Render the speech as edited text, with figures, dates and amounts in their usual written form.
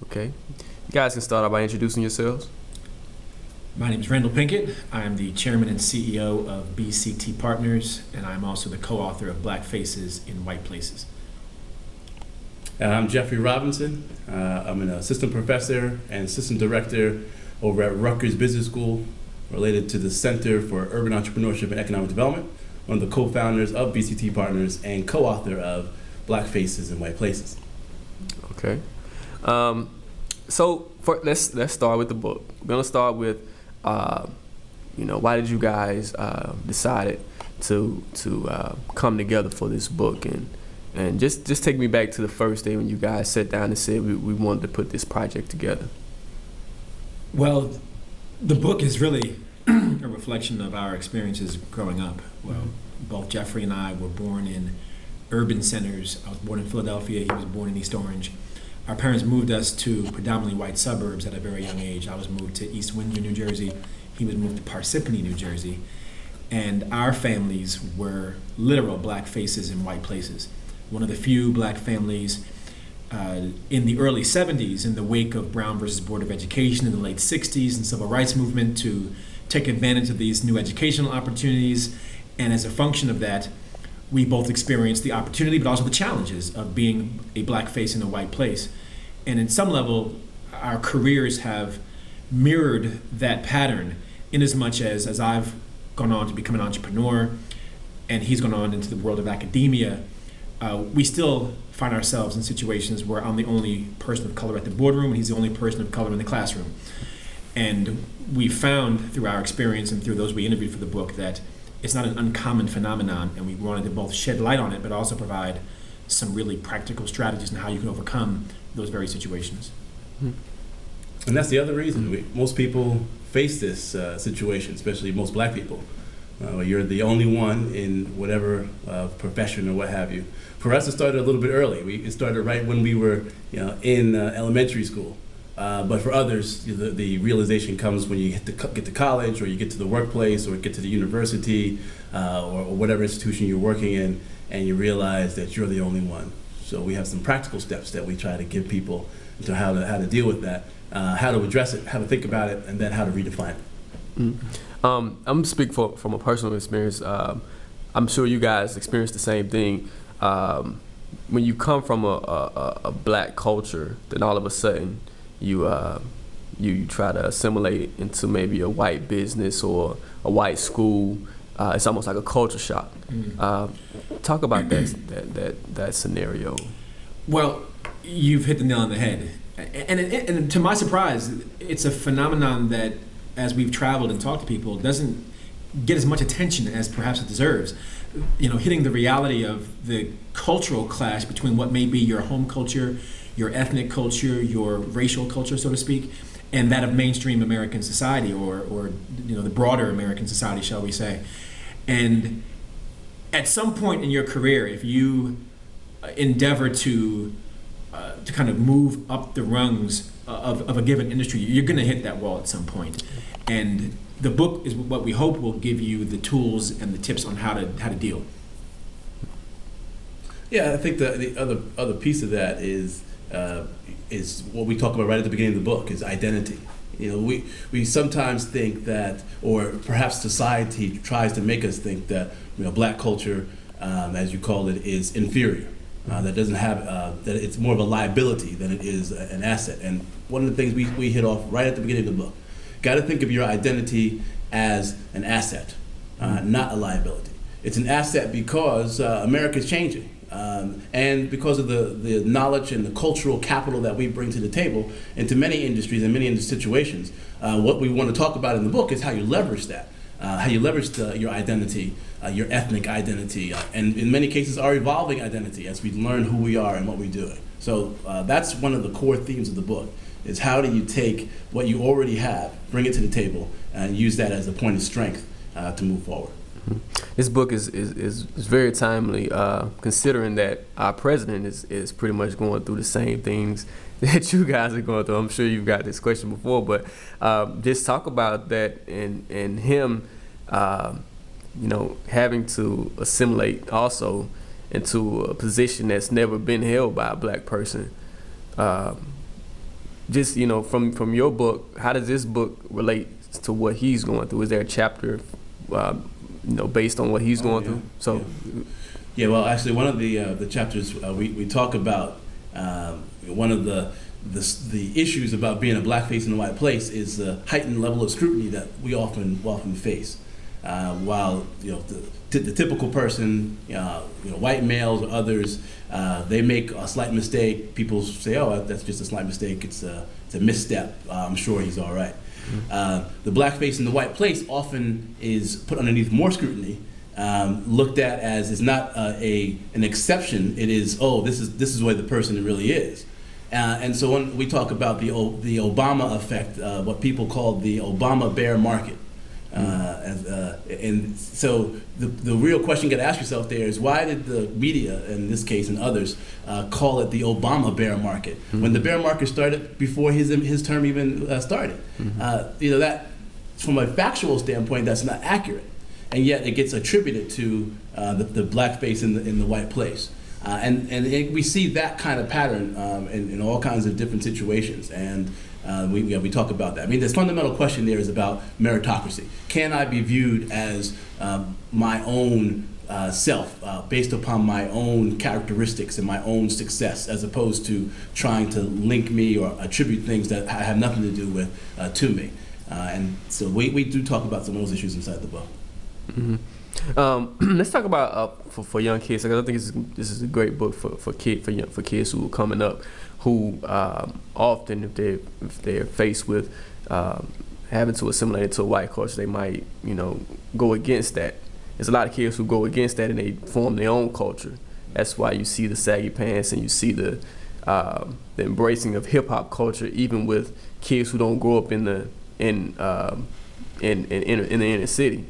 Okay. You guys can start out by introducing yourselves. My name is Randal Pinkett. I am the chairman and CEO of BCT Partners, and I'm also the co-author of Black Faces in White Places. And I'm Jeffrey Robinson. I'm an assistant professor and assistant director over at Rutgers Business School, related to the Center for Urban Entrepreneurship and Economic Development, one of the co-founders of BCT Partners and co-author of Black Faces in White Places. Okay. Let's start with the book. We're gonna start with, why did you guys decided to come together for this book, and just take me back to the first day when you guys sat down and said we wanted to put this project together. Well, the book is really a reflection of our experiences growing up. Well, both Jeffrey and I were born in urban centers. I was born in Philadelphia. He was born in East Orange. Our parents moved us to predominantly white suburbs at a very young age. I was moved to East Windsor, New Jersey. He was moved to Parsippany, New Jersey. And our families were literal black faces in white places. One of the few black families in the early 70s, in the wake of Brown versus Board of Education in the late 60s and civil rights movement, to take advantage of these new educational opportunities. And as a function of that, we both experienced the opportunity, but also the challenges of being a black face in a white place. And in some level, our careers have mirrored that pattern, in as much as I've gone on to become an entrepreneur and he's gone on into the world of academia. We still find ourselves in situations where I'm the only person of color at the boardroom and he's the only person of color in the classroom. And we found through our experience and through those we interviewed for the book that it's not an uncommon phenomenon, and we wanted to both shed light on it but also provide some really practical strategies on how you can overcome those very situations. And that's the other reason most people face this situation, especially most black people. You're the only one in whatever profession or what have you. For us, it started a little bit early. It started right when we were in elementary school. But for others, the realization comes when you get to college, or you get to the workplace, or get to the university, or whatever institution you're working in, and you realize that you're the only one. So we have some practical steps that we try to give people to how to deal with that, how to address it, how to think about it, and then how to redefine it. Mm-hmm. I'm gonna speak from a personal experience. I'm sure you guys experience the same thing. When you come from a black culture, then all of a sudden you try to assimilate into maybe a white business or a white school. It's almost like a culture shock. Talk about that scenario. Well, you've hit the nail on the head. And to my surprise, it's a phenomenon that, as we've traveled and talked to people, doesn't get as much attention as perhaps it deserves. Hitting the reality of the cultural clash between what may be your home culture, your ethnic culture, your racial culture, so to speak, and that of mainstream American society, or the broader American society, shall we say. And at some point in your career, if you endeavor to kind of move up the rungs of a given industry, you're going to hit that wall at some point. And the book is what we hope will give you the tools and the tips on how to deal. Yeah, I think the other piece of that is what we talk about right at the beginning of the book, is identity. We sometimes think that, or perhaps society tries to make us think that black culture, as you call it, is inferior. That doesn't have that it's more of a liability than it is an asset. And one of the things we hit off right at the beginning of the book, got to think of your identity as an asset, not a liability. It's an asset because America's changing. And because of the knowledge and the cultural capital that we bring to the table into many industries and many situations, what we want to talk about in the book is how you leverage that, how you leverage your identity, your ethnic identity, and in many cases our evolving identity as we learn who we are and what we're doing. So that's one of the core themes of the book, is how do you take what you already have, bring it to the table, and use that as a point of strength to move forward. This book is very timely, considering that our president is pretty much going through the same things that you guys are going through. I'm sure you've got this question before, but just talk about that and him, having to assimilate also into a position that's never been held by a black person. just from your book, how does this book relate to what he's going through? Is there a chapter, based on what he's going through? So, yeah. Well, actually, one of the chapters we talk about one of the issues about being a black face in a white place is the heightened level of scrutiny that we often face. While the typical person, white males or others, they make a slight mistake. People say, "Oh, that's just a slight mistake. It's a misstep. I'm sure he's all right." The black face in the white place often is put underneath more scrutiny, looked at as is not an exception. It is, this is the way the person really is. And so when we talk about the Obama effect, what people call the Obama bear market. And so the real question you got to ask yourself there is, why did the media, in this case and others, call it the Obama bear market when the bear market started before his term even started? That from a factual standpoint, that's not accurate, and yet it gets attributed to the blackface in the white place. We see that kind of pattern in all kinds of different situations, and we talk about that. I mean, the fundamental question there is about meritocracy. Can I be viewed as my own self, based upon my own characteristics and my own success, as opposed to trying to link me or attribute things that have nothing to do with to me? And so we do talk about some of those issues inside the book. Let's talk about for young kids, because I think this is a great book for kids who are coming up, who often if they're faced with having to assimilate into a white culture, they might go against that. There's a lot of kids who go against that and they form their own culture. That's why you see the saggy pants and you see the embracing of hip hop culture, even with kids who don't grow up in the inner city.